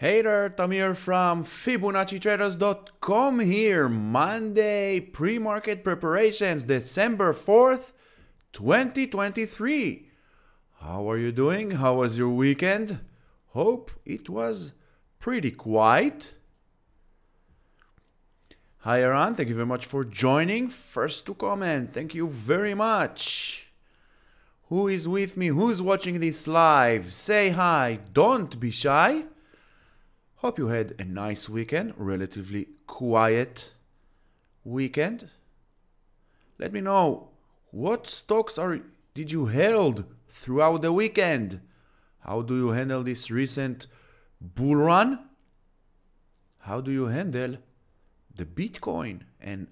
Hey there, Tamir from Fibonacci-Traders.com here. Monday pre-market preparations, December 4th, 2023. How are you doing? How was your weekend? Hope it was pretty quiet. Hi, Aaron. Thank you very much for joining. First to comment. Thank you very much. Who is with me? Who's watching this live? Say hi. Don't be shy. Hope you had a nice weekend, relatively quiet weekend. Let me know what stocks did you held throughout the weekend? How do you handle this recent bull run? How do you handle the Bitcoin and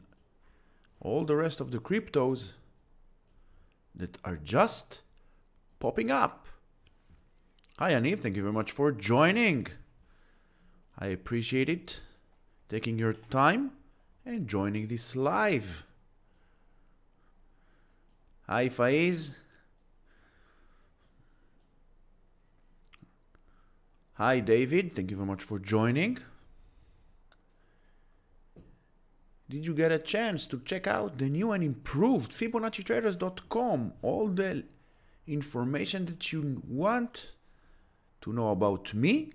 all the rest of the cryptos that are just popping up? Hi, Aniv. Thank you very much for joining. I appreciate it, taking your time and joining this live. Hi, Faiz. Hi, David. Thank you very much for joining. Did you get a chance to check out the new and improved Fibonacci-Traders.com? All the information that you want to know about me,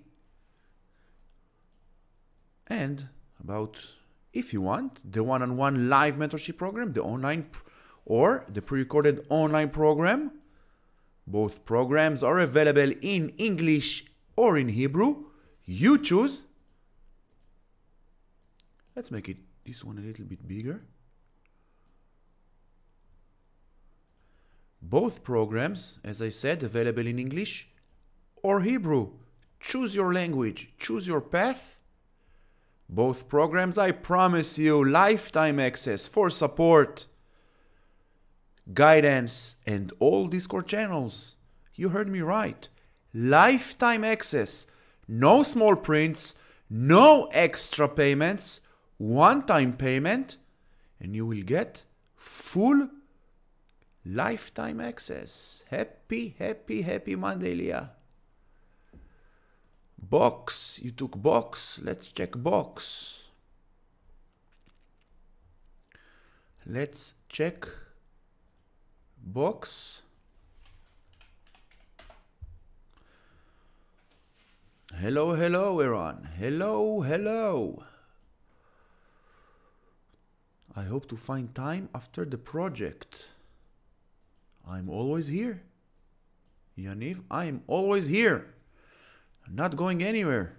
and about, if you want, the one-on-one live mentorship program, the online or the pre-recorded online program. Both programs are available in English or in Hebrew. You choose. Let's make this one a little bit bigger. Both programs, as I said, available in English or Hebrew. Choose your language, choose your path. Both programs, I promise you, lifetime access for support, guidance, and all Discord channels. You heard me right. Lifetime access. No small prints, no extra payments, one-time payment, and you will get full lifetime access. Happy, happy, happy Monday, Leah. Box, you took box. Let's check box. Let's check box. Hello, hello, Iran. Hello, hello. I hope to find time after the project. I'm always here. Yaniv, I am always here. I'm not going anywhere,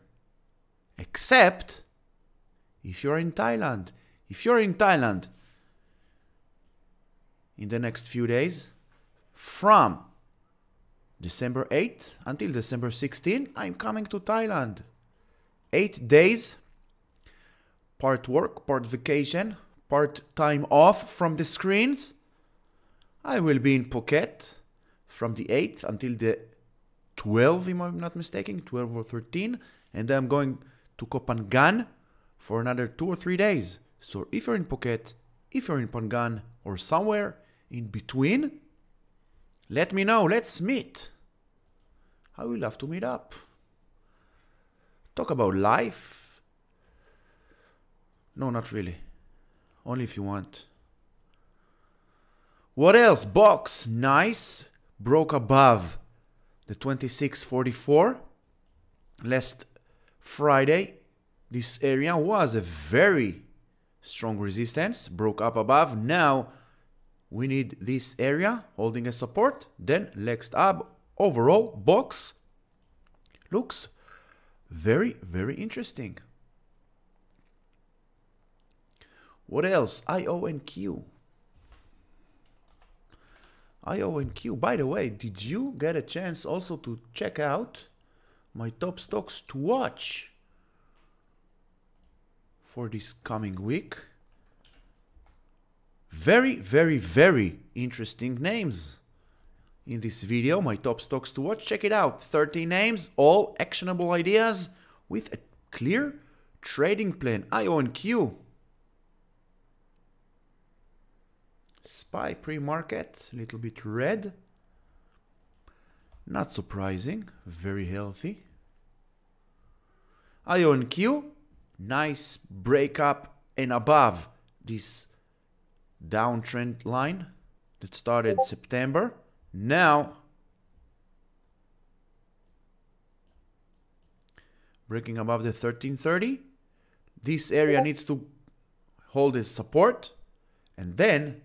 except if you're in Thailand. If you're in Thailand in the next few days, from December 8th until December 16th, I'm coming to Thailand. 8 days, part work, part vacation, part time off from the screens. I will be in Phuket from the 8th until the 12, if I'm not mistaken, 12 or 13, and then I'm going to Koh Phangan for another 2 or 3 days. So if you're in Phuket, if you're in Phangan, or somewhere in between, let me know. Let's meet. I would love to meet up. Talk about life. No, not really. Only if you want. What else? Box, nice. Broke above the 2644 last Friday. This area was a very strong resistance, broke up above. Now we need this area holding a support, then next up. Overall box looks very, very interesting. What else? IO and Q. IO and Q. By the way, did you get a chance also to check out my top stocks to watch for this coming week? Very, very, very interesting names in this video. My top stocks to watch. Check it out. 30 names, all actionable ideas with a clear trading plan. IO and Q. SPY pre-market, a little bit red. Not surprising, very healthy. IONQ, nice breakup and above this downtrend line that started September. Now breaking above the 1330. This area needs to hold as support, and then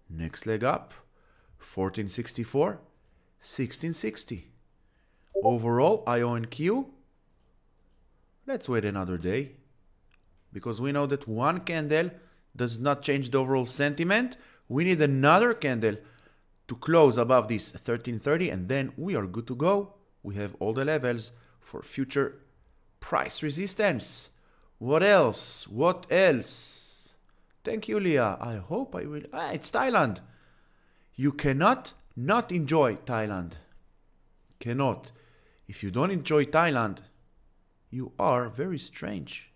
next leg up 1464, 1660. Overall IONQ, let's wait another day, because we know that one candle does not change the overall sentiment. We need another candle to close above this 1330, and then we are good to go. We have all the levels for future price resistance. What else? What else? Thank you, Leah. I hope I will. It's Thailand. You cannot not enjoy Thailand. Cannot. If you don't enjoy Thailand, you are very strange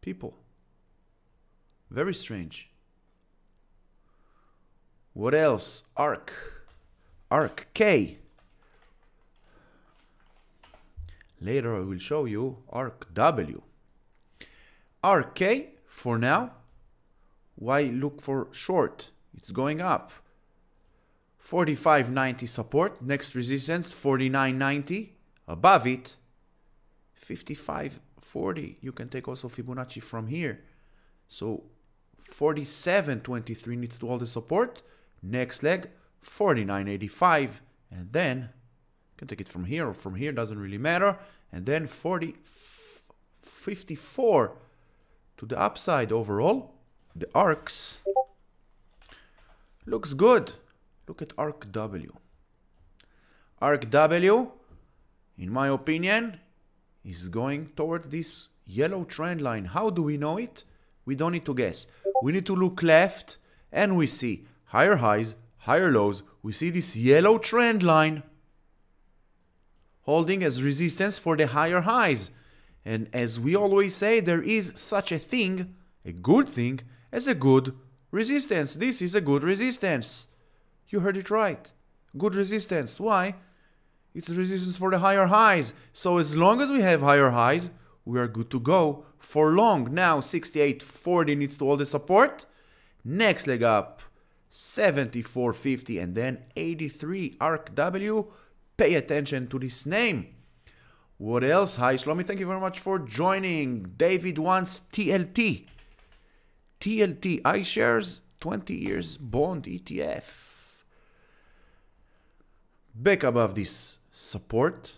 people. Very strange. What else? ARK. ARK K. Later I will show you ARK W. ARK K for now. Why look for short? It's going up. 45.90 support. Next resistance 49.90. Above it 55.40. You can take also Fibonacci from here. So 47.23 needs to hold the support. Next leg 49.85, and then you can take it from here or from here, doesn't really matter. And then 54 to the upside overall. The ARKs looks good. Look at ARK W. ARK W, in my opinion, is going towards this yellow trend line. How do we know it? We don't need to guess. We need to look left, and we see higher highs, higher lows. We see this yellow trend line holding as resistance for the higher highs. And as we always say, there is such a thing, a good thing, as a good resistance. This is a good resistance. You heard it right. Good resistance. Why? It's resistance for the higher highs. So as long as we have higher highs, we are good to go for long. Now 68.40 needs to hold the support. Next leg up 74.50, and then 83. ARK W. Pay attention to this name. What else? Hi Shlomi, thank you very much for joining. David wants TLT. TLT, iShares 20 years bond ETF. Back above this support.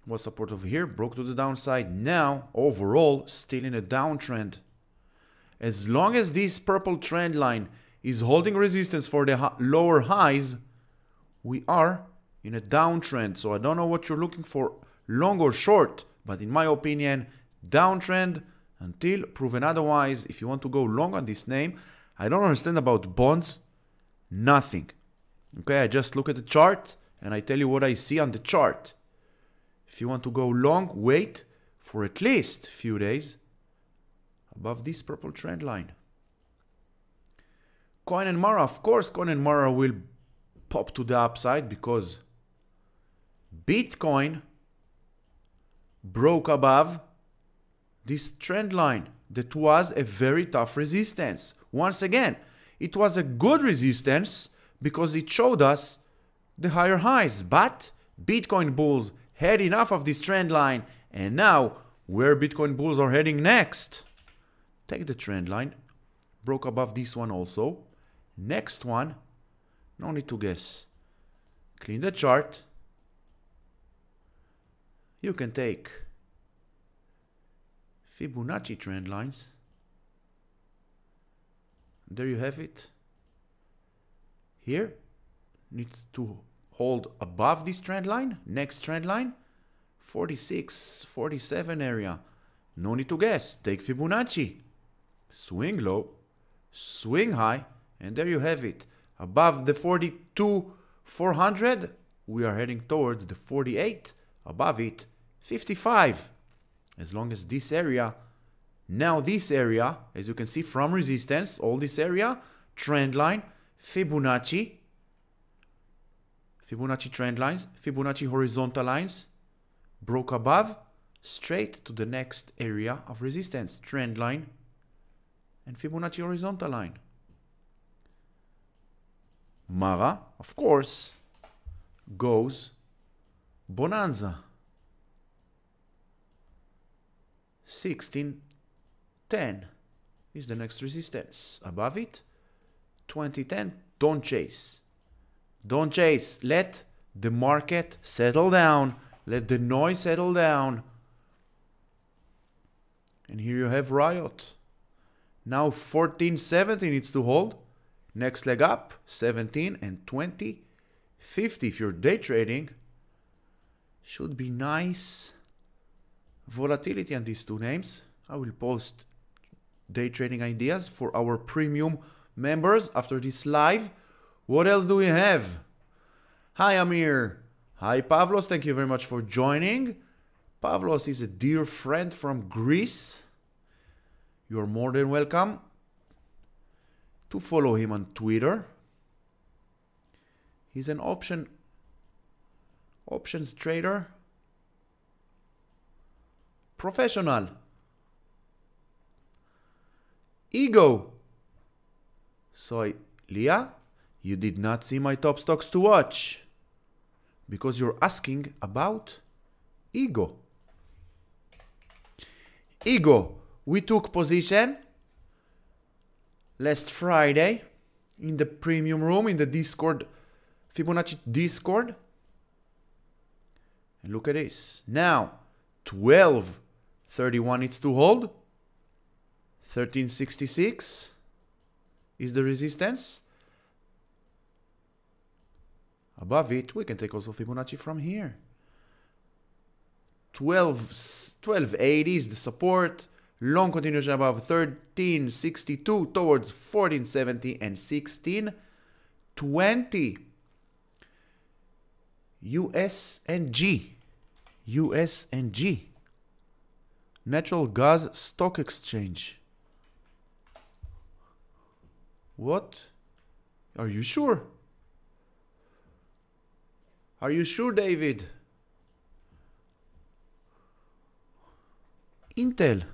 Was support over here, broke to the downside. Now overall still in a downtrend. As long as this purple trend line is holding resistance for the lower highs, we are in a downtrend. So I don't know what you're looking for, long or short, but in my opinion, downtrend until proven otherwise. If you want to go long on this name, I don't understand about bonds, nothing. Okay, I just look at the chart and I tell you what I see on the chart. If you want to go long, wait for at least a few days above this purple trend line. Coin and Mara, of course, Coin and Mara will pop to the upside because Bitcoin broke above this trend line that was a very tough resistance. Once again, it was a good resistance because it showed us the higher highs, but Bitcoin bulls had enough of this trend line, and now where Bitcoin bulls are heading next? Take the trend line, broke above this one also. Next one, no need to guess. Clean the chart. You can take Fibonacci trend lines. There you have it. Here needs to hold above this trend line. Next trend line, 46, 47 area. No need to guess. Take Fibonacci. Swing low, swing high, and there you have it. Above the 42,400, we are heading towards the 48. Above it, 55. As long as this area, now this area, as you can see from resistance, all this area, trend line, Fibonacci trend lines, Fibonacci horizontal lines, Broke above, straight to the next area of resistance, trend line and Fibonacci horizontal line. Mara, of course, goes bonanza. 1610 is the next resistance. Above it, 2010. Don't chase. Don't chase. Let the market settle down. Let the noise settle down. And here you have Riot. Now 1470 needs to hold. Next leg up, 17 and 20. 50 if you're day trading. Should be nice volatility on these two names. I will post day trading ideas for our premium members after this live. What else do we have? Hi Amir. Hi Pavlos. Thank you very much for joining. Pavlos is a dear friend from Greece. You're more than welcome to follow him on Twitter. He's an options trader. Professional. Ego. So, Leah, you did not see my top stocks to watch because you're asking about Ego. Ego. We took position last Friday in the premium room, in the Discord, Fibonacci Discord. And look at this. Now, 1231 needs to hold. 1366 is the resistance. Above it, we can take also Fibonacci from here. 1280 is the support. Long continuation above 1362 towards 1470 and 1620. US and G. US and G. Natural Gas Stock Exchange. What? Are you sure? Are you sure, David? Intel.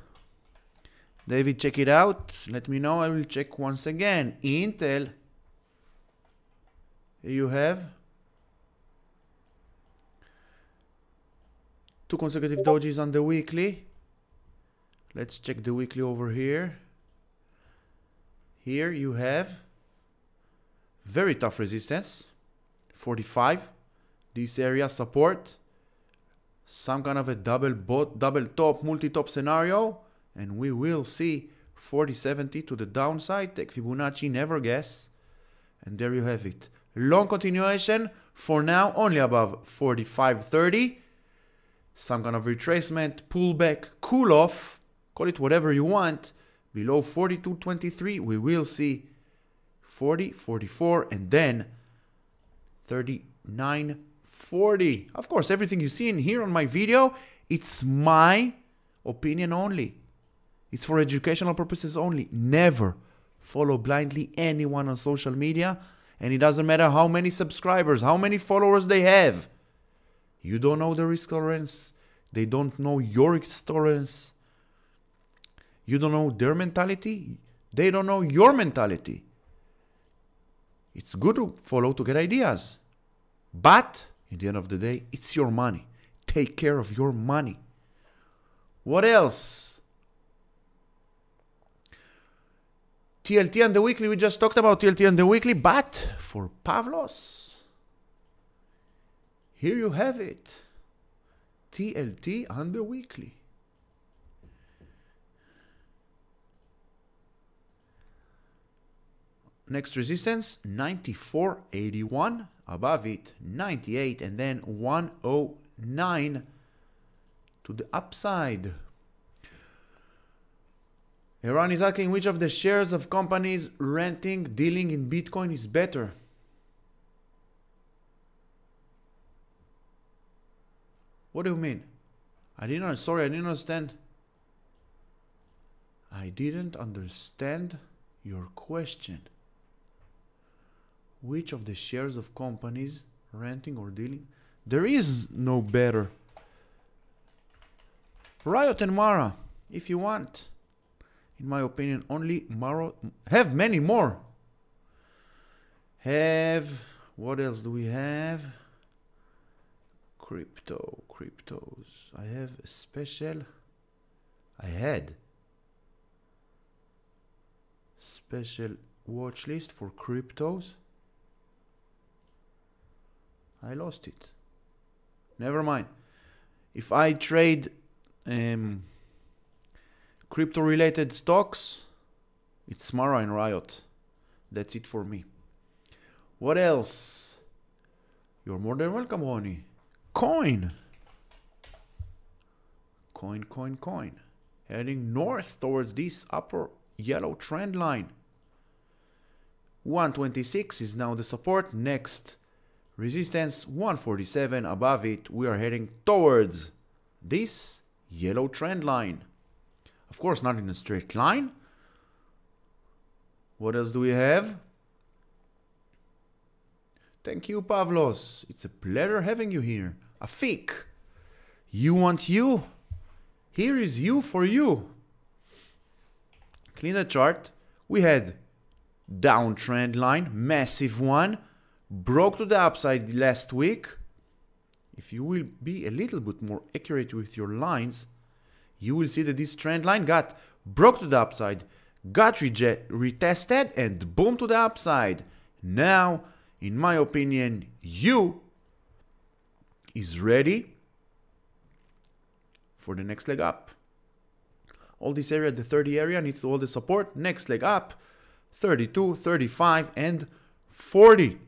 David, check it out. Let me know. I will check once again. Intel. Here you have two consecutive dojis on the weekly. Let's check the weekly over here. Here you have very tough resistance. 45. This area support. Some kind of a double top, multi-top scenario. And we will see 4070 to the downside. Take Fibonacci, never guess. And there you have it. Long continuation. For now, only above 4530. Some kind of retracement, pullback, cool off. Call it whatever you want. Below 4223, we will see 40, 44, and then 3940. Of course, everything you see in here on my video, it's my opinion only. It's for educational purposes only. Never follow blindly anyone on social media. And it doesn't matter how many subscribers, how many followers they have. You don't know the risk tolerance. They don't know your risk tolerance. You don't know their mentality. They don't know your mentality. It's good to follow to get ideas. But at the end of the day, it's your money. Take care of your money. What else? TLT on the weekly, we just talked about TLT on the weekly, but for Pavlos, here you have it. TLT on the weekly. Next resistance, 94.81. Above it, 98, and then 109 to the upside. Iran is asking which of the shares of companies renting, dealing in Bitcoin is better. What do you mean? I didn't understand. I didn't understand your question. Which of the shares of companies renting or dealing? There is no better. Riot and Mara, if you want. In my opinion, only Mara. Have many more. What else do we have? Cryptos. I have a special. I had special watch list for cryptos. I lost it. Never mind. If I trade crypto related stocks, it's Mara and Riot. That's it for me. What else? You're more than welcome, Ronnie. Coin. Heading north towards this upper yellow trend line. 126 is now the support. Next resistance 147. Above it, we are heading towards this yellow trend line. Of course, not in a straight line. What else do we have? Thank you, Pavlos. It's a pleasure having you here. Afik, you want you? Here is you for you. Clean the chart. We had downtrend line, massive one, broke to the upside last week. If you will be a little bit more accurate with your lines, you will see that this trend line broke to the upside, got retested, and boom to the upside. Now, in my opinion, you is ready for the next leg up. All this area, the 30 area, needs to hold the support. Next leg up, 32, 35, and 40.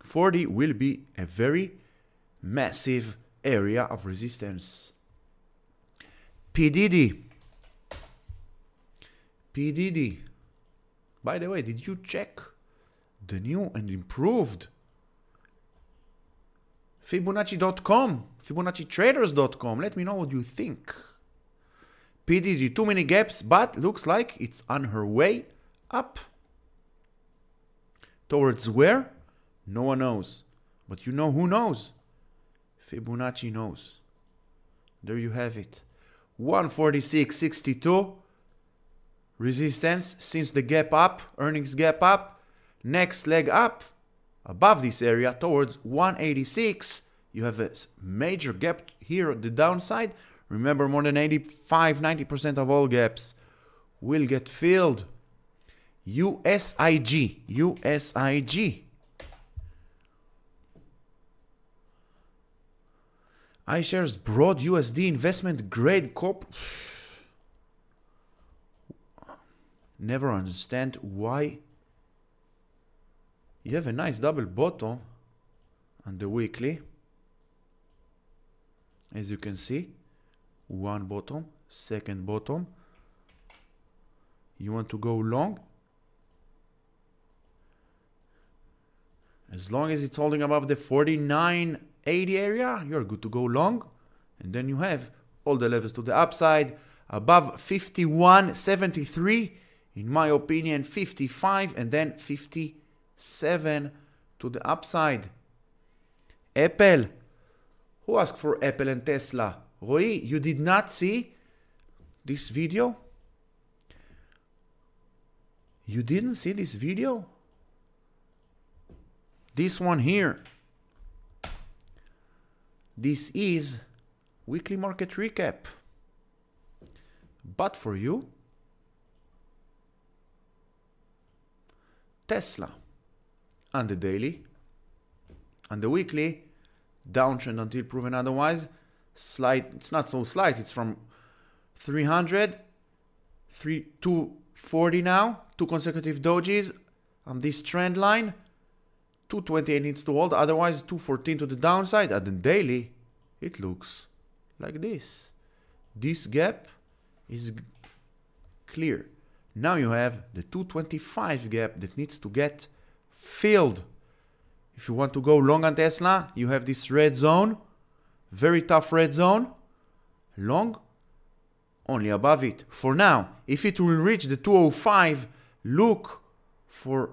40 will be a very massive area of resistance. PDD. By the way, did you check the new and improved Fibonacci.com, Fibonacci-Traders.com? Let me know what you think. PDD, too many gaps, but looks like it's on her way up. Towards where? No one knows. But you know who knows? Fibonacci knows. There you have it. 146.62. Resistance since the gap up, earnings gap up. Next leg up above this area towards 186. You have a major gap here at the downside. Remember, more than 85-90% of all gaps will get filled. USIG. iShares broad USD investment grade corp. Never understand why you have a nice double bottom on the weekly. As you can see, one bottom, second bottom. You want to go long. As long as it's holding above the 49.80 area, you're good to go long. And then you have all the levels to the upside. Above 51.73, in my opinion, 55, and then 57 to the upside. Apple. Who asked for Apple and Tesla? Roy, you did not see this video? You didn't see this video? This one here. This is weekly market recap. But for you, Tesla on the daily, on the weekly, downtrend until proven otherwise. Slight, it's not so slight, it's from 300 to 40 now, 2 consecutive dojis on this trend line. 228 needs to hold, otherwise 214 to the downside. At the daily, it looks like this. This gap is clear. Now you have the 225 gap that needs to get filled. If you want to go long on Tesla, you have this red zone, very tough red zone. Long, only above it. For now, if it will reach the 205, look for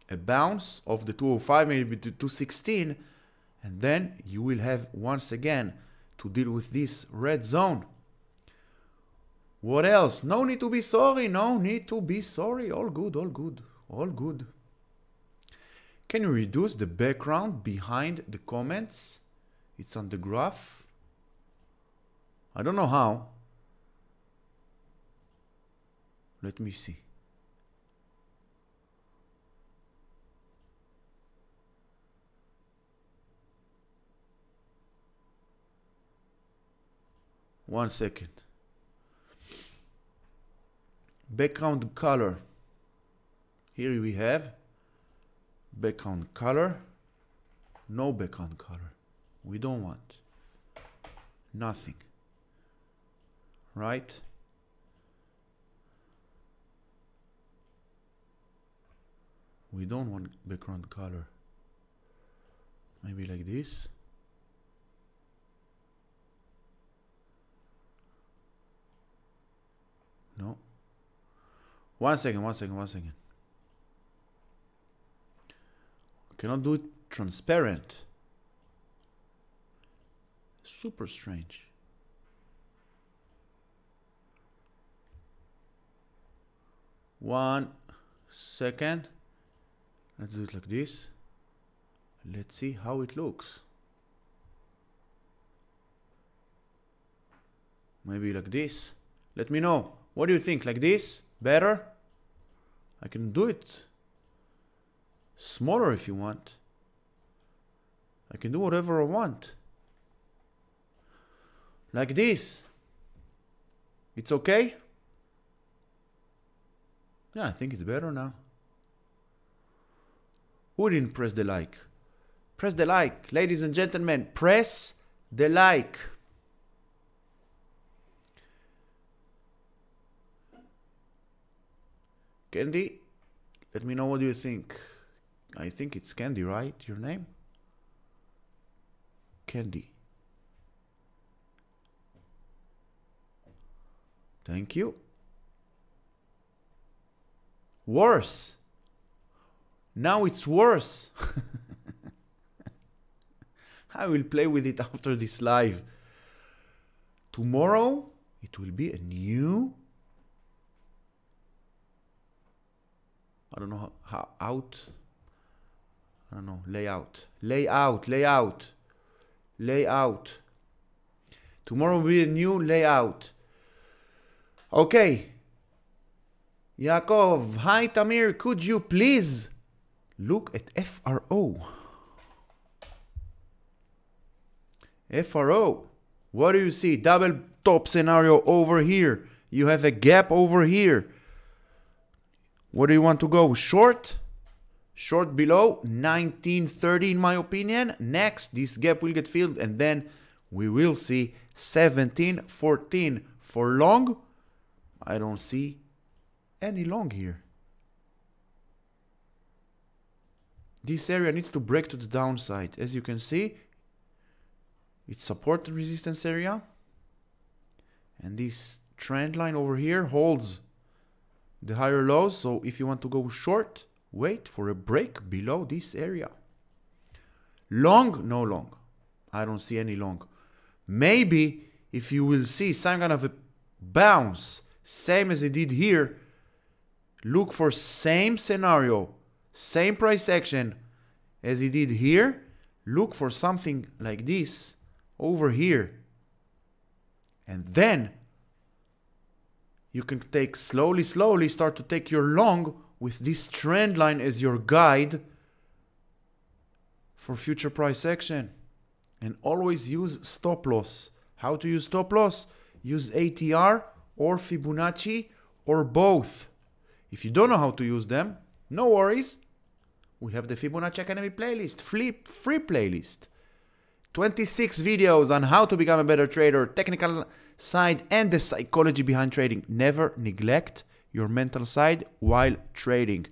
a bounce of the 205, maybe to 216, and then you will have once again to deal with this red zone. What else? No need to be sorry. No need to be sorry. All good, all good, all good. Can you reduce the background behind the comments? It's on the graph. I don't know how. Let me see. One second. Background color. Here we have background color. No background color. We don't want nothing. Right? We don't want background color. Maybe like this. No. One second. Cannot do it transparent. Super strange. One second. Let's do it like this. Let's see how it looks. Maybe like this. Let me know. What do you think? Like this? Better? I can do it smaller if you want. I can do whatever I want. Like this. It's okay? Yeah, I think it's better now. Who didn't press the like? Press the like. Ladies and gentlemen, press the like. Candy, let me know what you think. I think it's Candy, right? Your name? Candy. Thank you. Worse. Now it's worse. I will play with it after this live. Tomorrow, it will be a new... I don't know how out. I don't know. Layout. Tomorrow will be a new layout. Okay. Yaakov. Hi, Tamir. Could you please look at FRO? FRO. What do you see? Double top scenario over here. You have a gap over here. What do you want to go? Short? Short below 1930 in my opinion. Next, this gap will get filled and then we will see 1714 for long. I don't see any long here. This area needs to break to the downside. As you can see, it's support and resistance area. And this trend line over here holds the higher lows. So if you want to go short, wait for a break below this area. Long? No long. I don't see any long. Maybe if you will see some kind of a bounce, same as it did here, look for same scenario, same price action as it did here. Look for something like this over here. And then you can take slowly, start to take your long with this trend line as your guide for future price action. And always use stop loss. How to use stop loss? Use ATR or Fibonacci or both. If you don't know how to use them, no worries. We have the Fibonacci Academy playlist, free playlist. 26 videos on how to become a better trader, technical side and the psychology behind trading. Never neglect your mental side while trading.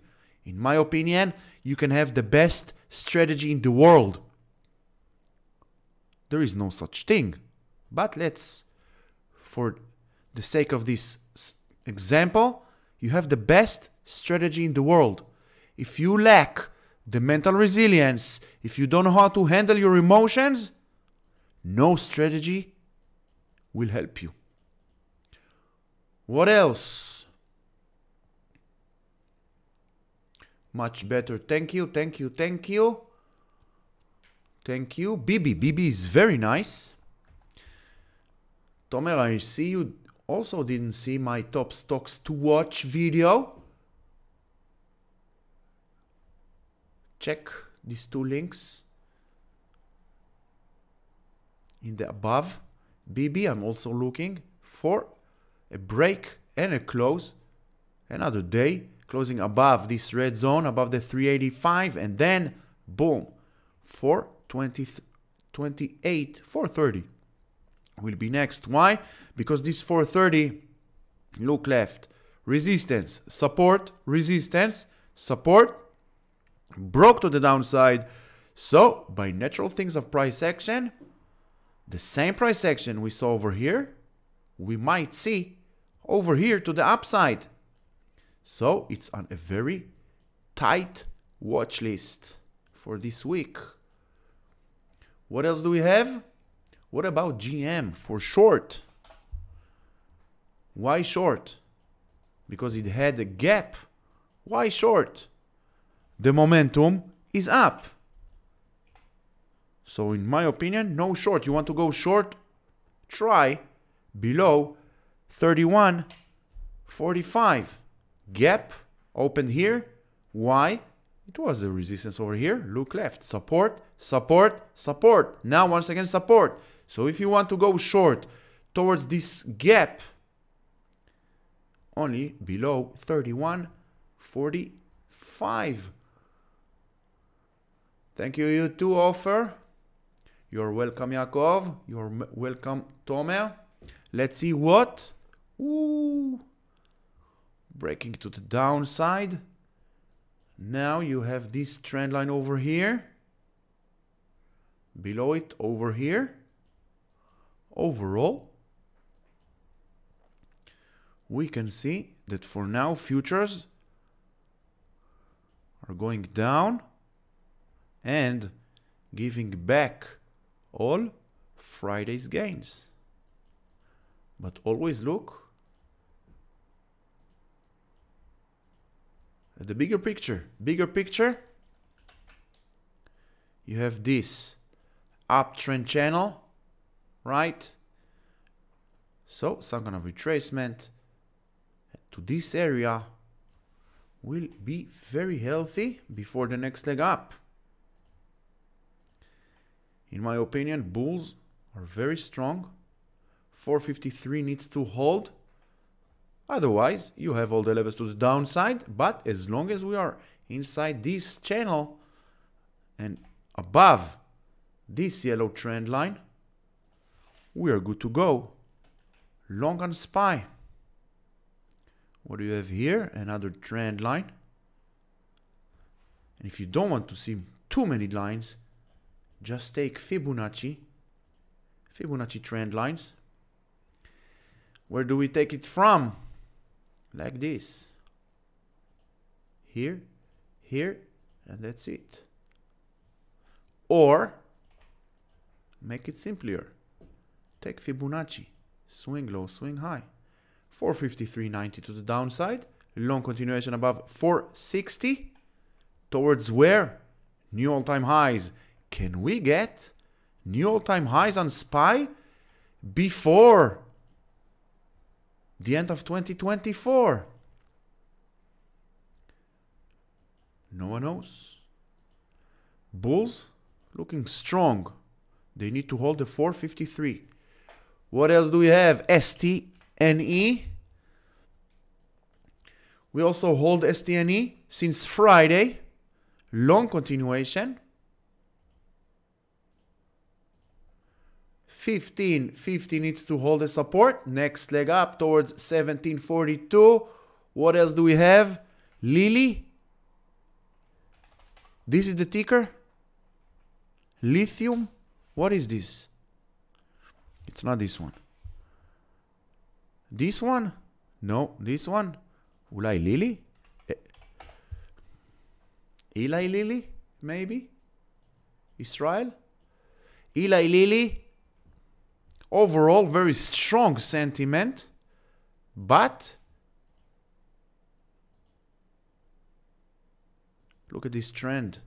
In my opinion, you can have the best strategy in the world. There is no such thing. But let's, for the sake of this example, you have the best strategy in the world. If you lack the mental resilience, if you don't know how to handle your emotions, no strategy will help you. What else? Much better. Thank you, thank you, thank you. Thank you. Bibi is very nice. Tamir, I see you also didn't see my top stocks to watch video. Check these two links in the above. Bibi, I'm also looking for a break and a close. Another day, closing above this red zone, above the 385, and then boom, 428, 430 will be next. Why? Because this 430, look left, resistance, support, resistance, support, broke to the downside. So by natural things of price action, the same price action we saw over here, we might see over here to the upside. So it's on a very tight watch list for this week. What else do we have? What about GM for short? Why short? Because it had a gap. Why short? The momentum is up. So in my opinion, no short. You want to go short? Try below 31.45. Gap opened here. Why? It was a resistance over here. Look left. Support, support, support. Now once again support. So if you want to go short towards this gap, only below 31.45. Thank you, you too, Offer. You're welcome, Yaakov. You're welcome, Tomer. Let's see what. Ooh. Breaking to the downside. Now you have this trend line over here. Below it, over here. Overall, we can see that for now, futures are going down and giving back all Friday's gains. But always look at the bigger picture. Bigger picture, you have this uptrend channel, right? So some kind of retracement to this area will be very healthy before the next leg up. In my opinion, bulls are very strong. 453 needs to hold. Otherwise, you have all the levels to the downside. But as long as we are inside this channel and above this yellow trend line, we are good to go. Long on SPY. What do you have here? Another trend line. And if you don't want to see too many lines, just take Fibonacci trend lines. Where do we take it from? Like this. Here, here, and that's it. Or make it simpler. Take Fibonacci. Swing low, swing high. 453.90 to the downside. Long continuation above 460. Towards where? New all-time highs. Can we get new all-time highs on SPY before the end of 2024? No one knows. Bulls looking strong. They need to hold the 453. What else do we have? STNE. We also hold STNE since Friday. Long continuation. 1550 needs to hold a support. Next leg up towards 1742. What else do we have? Lily. This is the ticker. Lithium. What is this? It's not this one. This one? No, this one. Ulai Lily? Eli Lily? Maybe? Israel? Eli Lily? Overall, very strong sentiment, but look at this trend.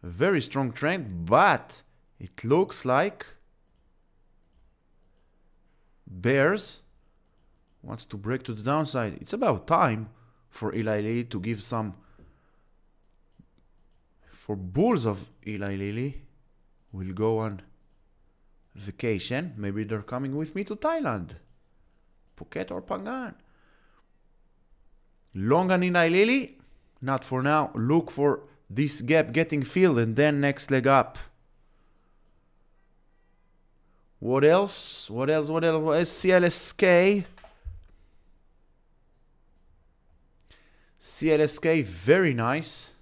A very strong trend, but it looks like bears wants to break to the downside. It's about time for Eli Lilly to give some. For bulls of Eli Lilly, will go on vacation. Maybe they're coming with me to Thailand, Phuket or Phangan. Long on Eli Lilly, not for now. Look for this gap getting filled and then next leg up. What else? What else? What else? CLSK. CLSK, very nice.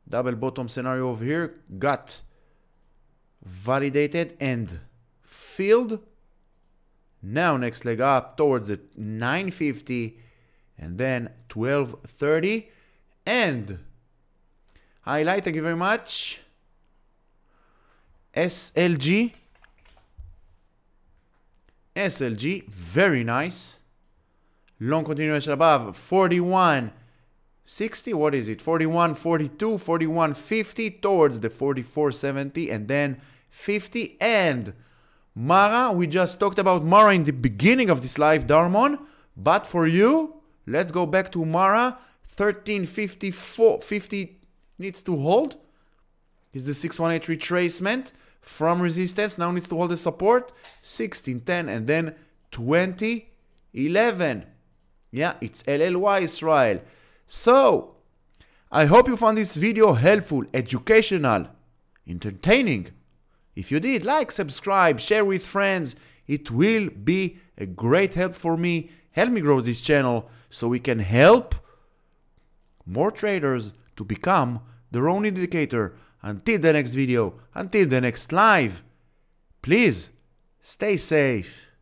Double bottom scenario over here. Got validated and filled. Now next leg up towards the 950 and then 1230. And highlight, thank you very much. SLG. SLG, very nice. Long continuation above 41.60. What is it? 41.42, 41.50 towards the 44.70 and then 50. And Mara, we just talked about Mara in the beginning of this live, Darmon. But for you, let's go back to Mara. 13.54, 50 needs to hold. Is the 618 retracement from resistance. Now needs to hold the support. 16.10 and then 20.11. Yeah, it's LLY Israel. So, I hope you found this video helpful, educational, entertaining. If you did, like, subscribe, share with friends. It will be a great help for me. Help me grow this channel so we can help more traders to become their own indicator. Until the next video, until the next live, please stay safe.